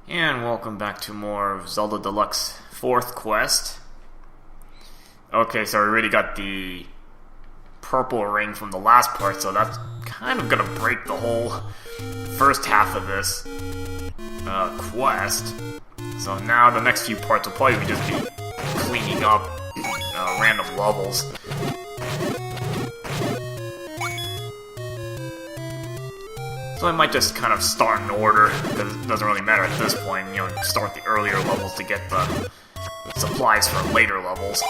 And welcome back to more of Zelda Deluxe 4th quest. Okay, so we already got the purple ring from the last part, so that's kind of gonna break the whole first half of this quest. So now the next few parts will probably just be cleaning up random levels. So I might just kind of start in order, because it doesn't really matter at this point, you know, start the earlier levels to get the supplies for later levels.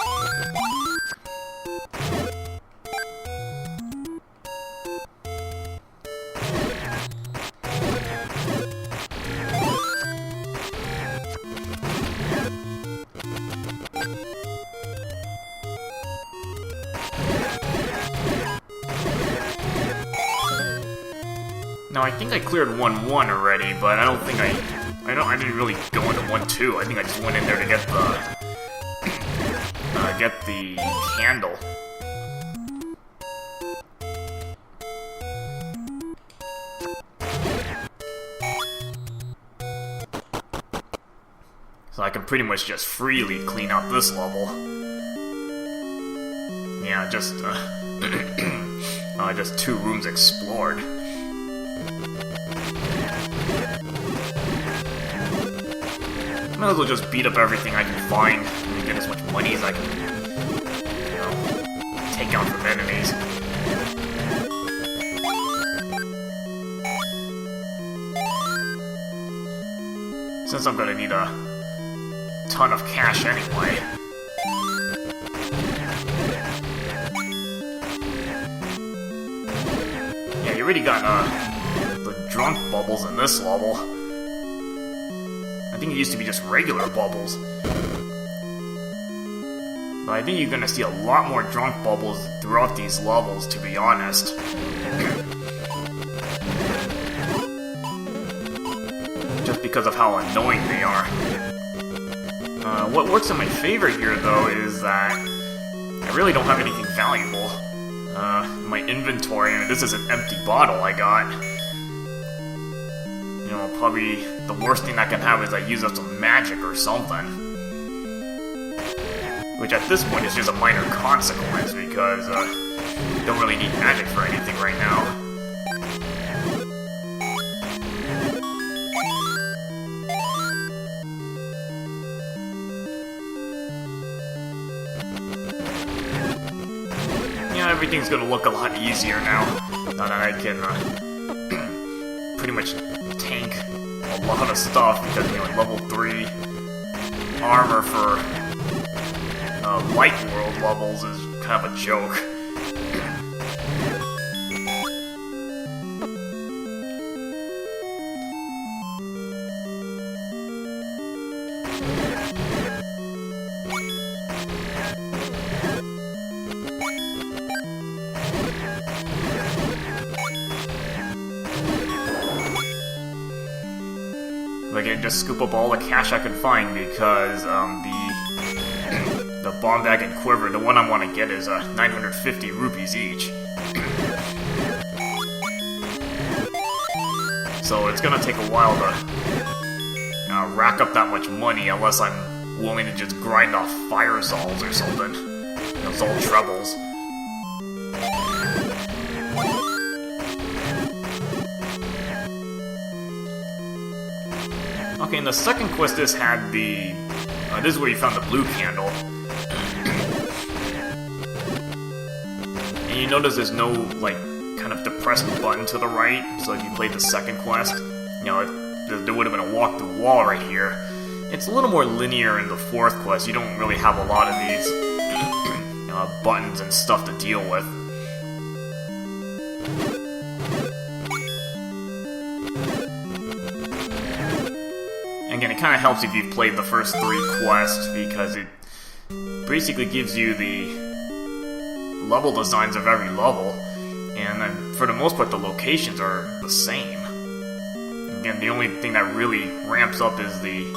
Now I think I cleared 1-1 already, but I don't think I didn't really go into 1-2. I think I just went in there to get the candle. So I can pretty much just freely clean out this level. Yeah, just just 2 rooms explored. Might as well just beat up everything I can find and get as much money as I can, you know, take out from enemies. Since I'm gonna need a ton of cash anyway. Yeah, you already got the drunk bubbles in this level. I think it used to be just regular bubbles. But I think you're gonna see a lot more drunk bubbles throughout these levels, to be honest. Just because of how annoying they are. What works in my favor here, though, is that I really don't have anything valuable. In my inventory, and this is an empty bottle I got. You know, probably the worst thing I can have is I use up some magic or something. Which at this point is just a minor consequence, because don't really need magic for anything right now. Yeah, everything's gonna look a lot easier now that I can pretty much tank a lot of stuff, because, you know, in level 3, armor for light world levels is kind of a joke. Again, just scoop up all the cash I can find, because the bomb bag and quiver, the one I want to get is 950 rupees each. So it's gonna take a while to rack up that much money, unless I'm willing to just grind off fire Zolls or something. You know, Zoll trebles. Okay, in the second quest, this had the... this is where you found the blue candle. And you notice there's no, like, kind of depressed button to the right, so if you played the second quest, you know, there would have been a walk-through wall right here. It's a little more linear in the 4th quest. You don't really have a lot of these buttons and stuff to deal with. Again, it kind of helps if you've played the first 3 quests, because it basically gives you the level designs of every level, and then for the most part the locations are the same. Again, the only thing that really ramps up is the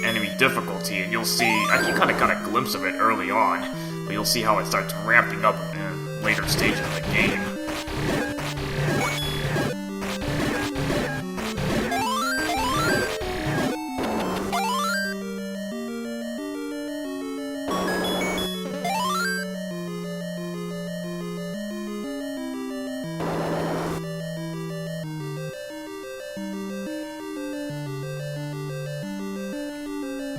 enemy difficulty, and you'll see, actually kind of got a glimpse of it early on, but you'll see how it starts ramping up in later stages of the game.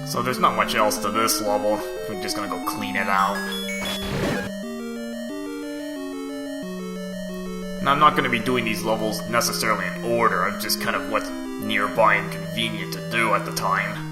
So there's not much else to this level. We're just gonna go clean it out. And I'm not gonna be doing these levels necessarily in order, I'm just kind of what's nearby and convenient to do at the time.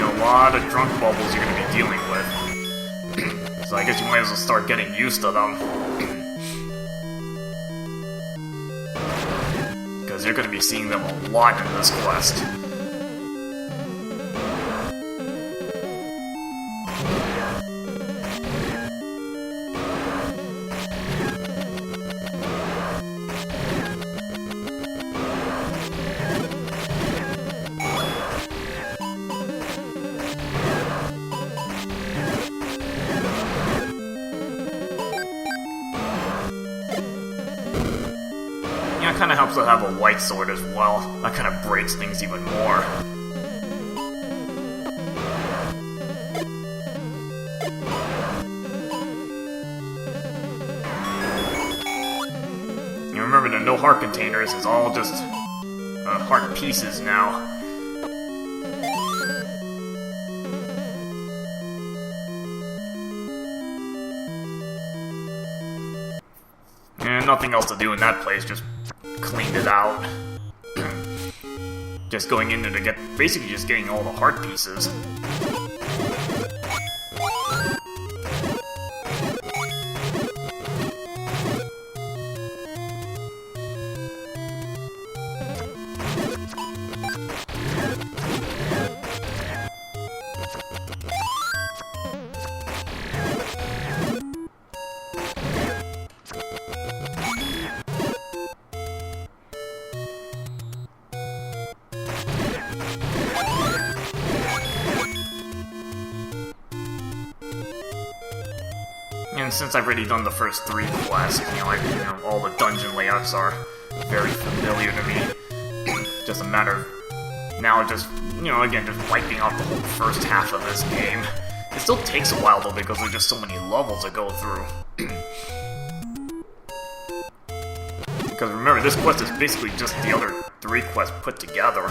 A lot of drunk bubbles you're going to be dealing with. So I guess you might as well start getting used to them. Because you're going to be seeing them a lot in this quest. It kind of helps to have a white sword as well. That kind of breaks things even more. You remember the no heart containers is all just heart pieces now. And nothing else to do in that place, just cleaned it out. Just going in there to get, basically just getting all the heart pieces. And since I've already done the first 3 quests, all the dungeon layouts are very familiar to me. Just a matter of now just, again, just wiping out the whole first half of this game. It still takes a while though because there's just so many levels to go through. Because remember, this quest is basically just the other 3 quests put together.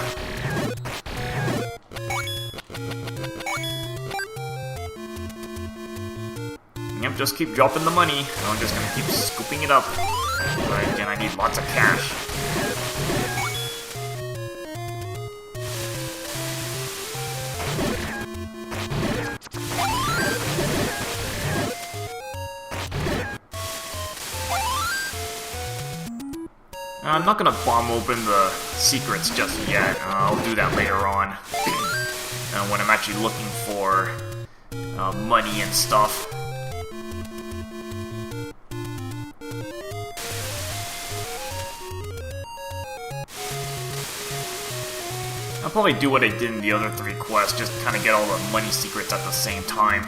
Yep, just keep dropping the money. I'm just gonna keep scooping it up. But again, I need lots of cash. I'm not gonna bomb open the secrets just yet. I'll do that later on. When I'm actually looking for money and stuff. I'll probably do what I did in the other 3 quests, just kind of get all the money secrets at the same time.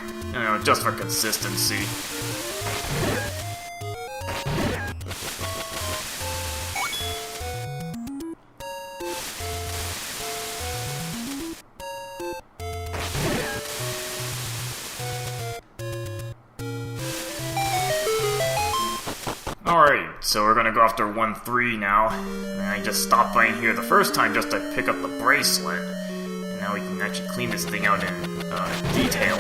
Just for consistency. Alright, so we're gonna go after 1-3 now. And I just stopped by in here the first time just to pick up the bracelet. And now we can actually clean this thing out in detail.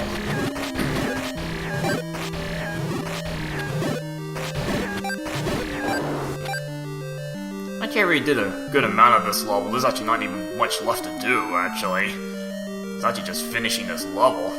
I actually already did a good amount of this level. There's actually not even much left to do, actually. It's actually just finishing this level.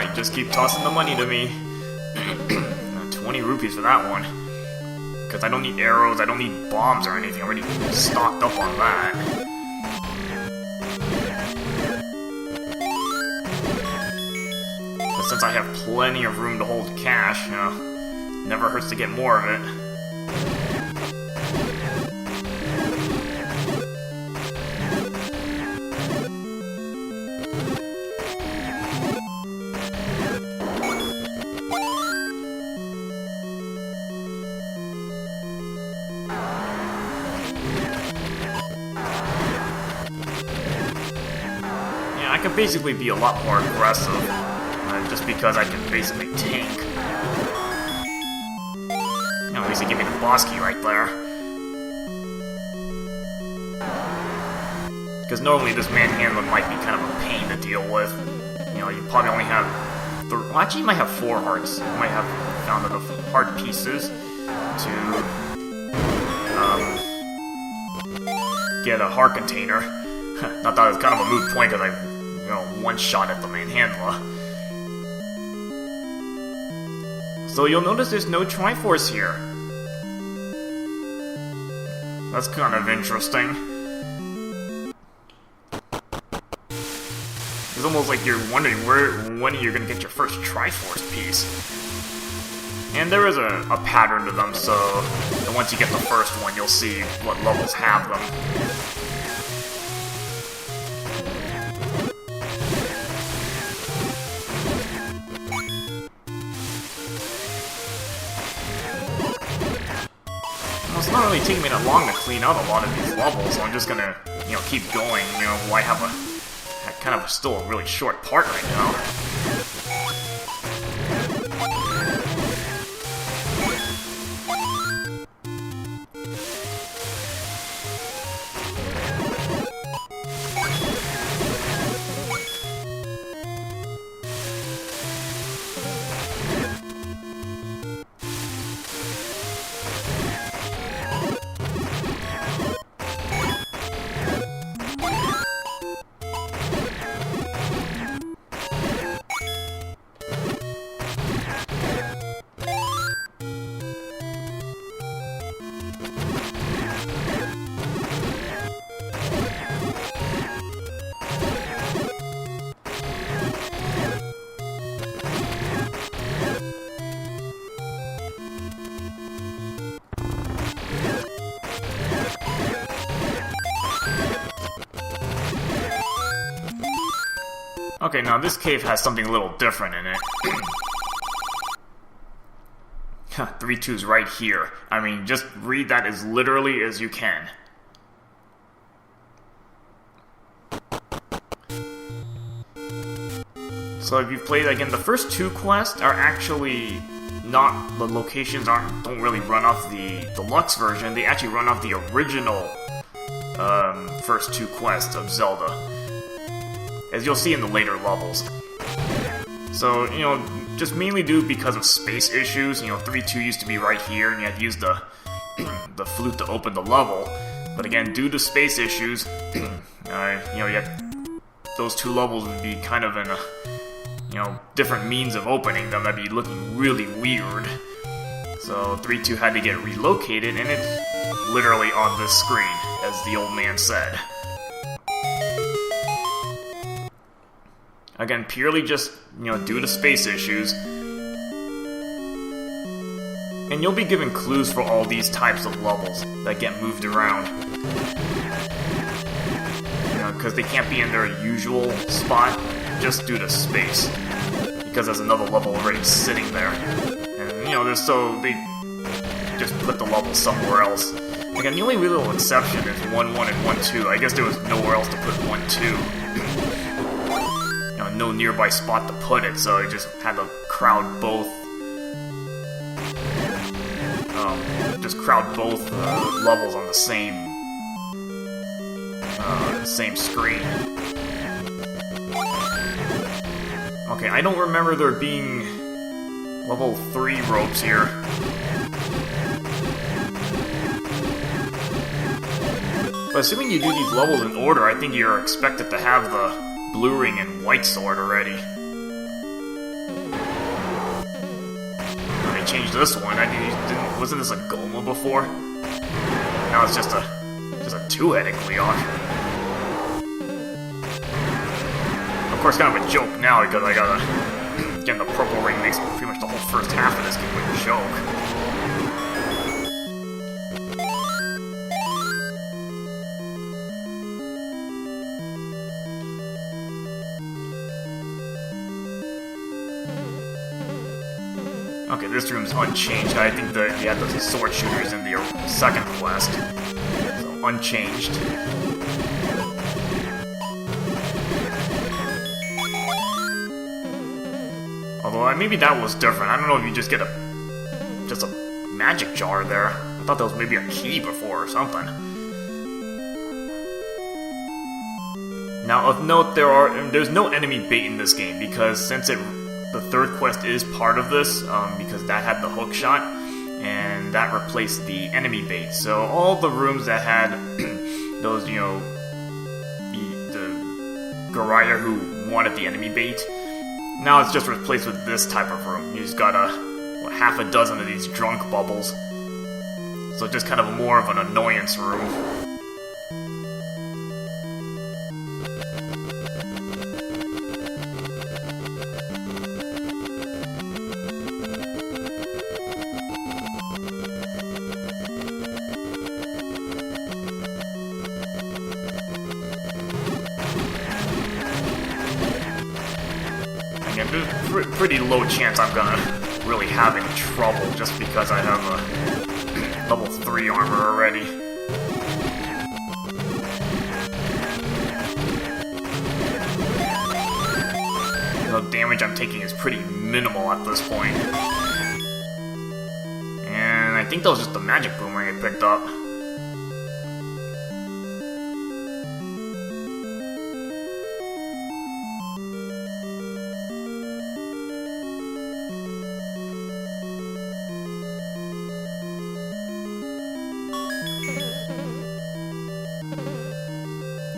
Alright, just keep tossing the money to me. 20 rupees for that one. Because I don't need arrows, I don't need bombs or anything. I'm already stocked up on that. But since I have plenty of room to hold cash, you know, never hurts to get more of it. I can basically be a lot more aggressive, just because I can basically tank. At least they give me the boss key right there. Because normally this manhandler might be kind of a pain to deal with. You know, you probably only have... well, actually you might have 4 hearts. You might have found enough heart pieces to... get a heart container. Not that it's kind of a moot point because I... you know, one shot at the manhandler. So you'll notice there's no Triforce here. That's kind of interesting. It's almost like you're wondering when you're gonna get your first Triforce piece. And there is a pattern to them, so once you get the first one, you'll see what levels have them. It's not really taking me that long to clean out a lot of these levels, so I'm just gonna, you know, keep going. You know, why have kind of still a really short part right now. Okay, now this cave has something a little different in it. 3-2's right here. I mean, just read that as literally as you can. So if you've played, again, the first 2 quests are actually not, the locations don't really run off the Deluxe version, they actually run off the original first 2 quests of Zelda, as you'll see in the later levels. So, you know, just mainly due because of space issues. You know, 3-2 used to be right here, and you had to use the flute to open the level. But again, due to space issues, you know, those 2 levels would be kind of in a, you know, different means of opening them. That'd be looking really weird. So 3-2 had to get relocated, and it's literally on this screen, as the old man said. Again, purely just, you know, due to space issues. And you'll be given clues for all these types of levels that get moved around. You know, because they can't be in their usual spot just due to space. Because there's another level already sitting there. And, you know, they just put the level somewhere else. Again, the only real exception is 1-1 and 1-2. I guess there was nowhere else to put 1-2. No nearby spot to put it, so I just had to crowd both. Levels on the same screen. Okay, I don't remember there being level 3 ropes here. But assuming you do these levels in order, I think you're expected to have the blue ring and white sword already. change this one. Wasn't this a Goma before? Now it's just a two-headed Leon. Of course, kind of a joke now because I gotta getting the purple ring makes pretty much the whole first half of this game a joke. Okay, this room's unchanged. I think that we had the sword shooters in the second quest. So, unchanged. Although, maybe that was different. I don't know if you just get just a magic jar there. I thought that was maybe a key before or something. Now, of note, there's no enemy bait in this game, because since the third quest is part of this, because that had the hook shot, and that replaced the enemy bait. So all the rooms that had those, the Garaya who wanted the enemy bait, now it's just replaced with this type of room. You just got half a dozen of these drunk bubbles. So just kind of more of an annoyance room. There's a pretty low chance I'm gonna really have any trouble just because I have a level 3 armor already. The damage I'm taking is pretty minimal at this point. And I think that was just the magic boomerang I picked up.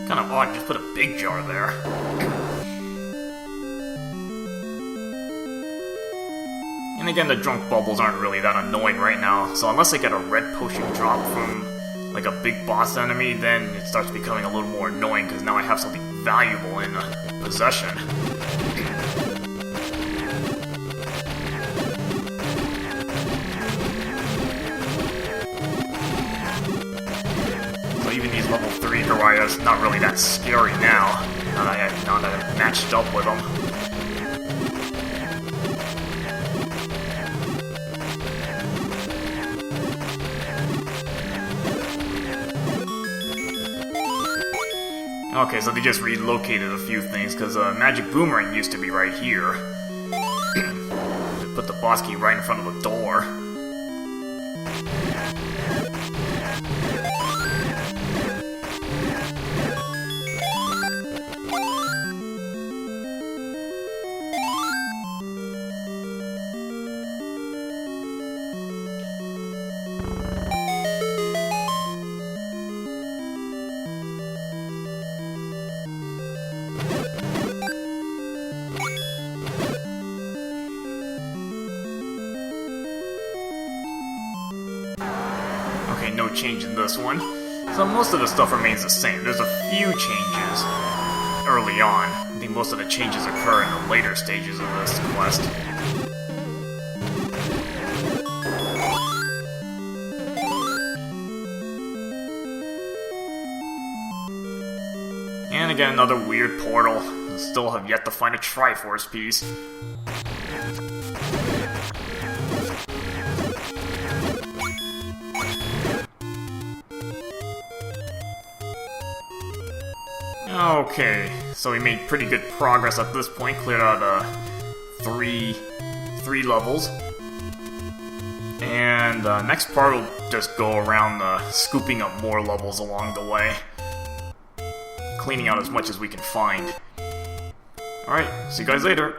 Kind of odd, just put a big jar there. And again, the drunk bubbles aren't really that annoying right now, so unless I get a red potion drop from like a big boss enemy, then it starts becoming a little more annoying because now I have something valuable in possession. Even these level 3 Garayas, not really that scary now that I've matched up with them. Okay, so they just relocated a few things, because Magic Boomerang used to be right here. Just put the boss key right in front of the door. No change in this one. So most of the stuff remains the same. There's a few changes early on. I think most of the changes occur in the later stages of this quest. And again, another weird portal. Still have yet to find a Triforce piece. Okay, so we made pretty good progress at this point. Cleared out three levels, and next part will just go around scooping up more levels along the way, cleaning out as much as we can find. Alright, see you guys later.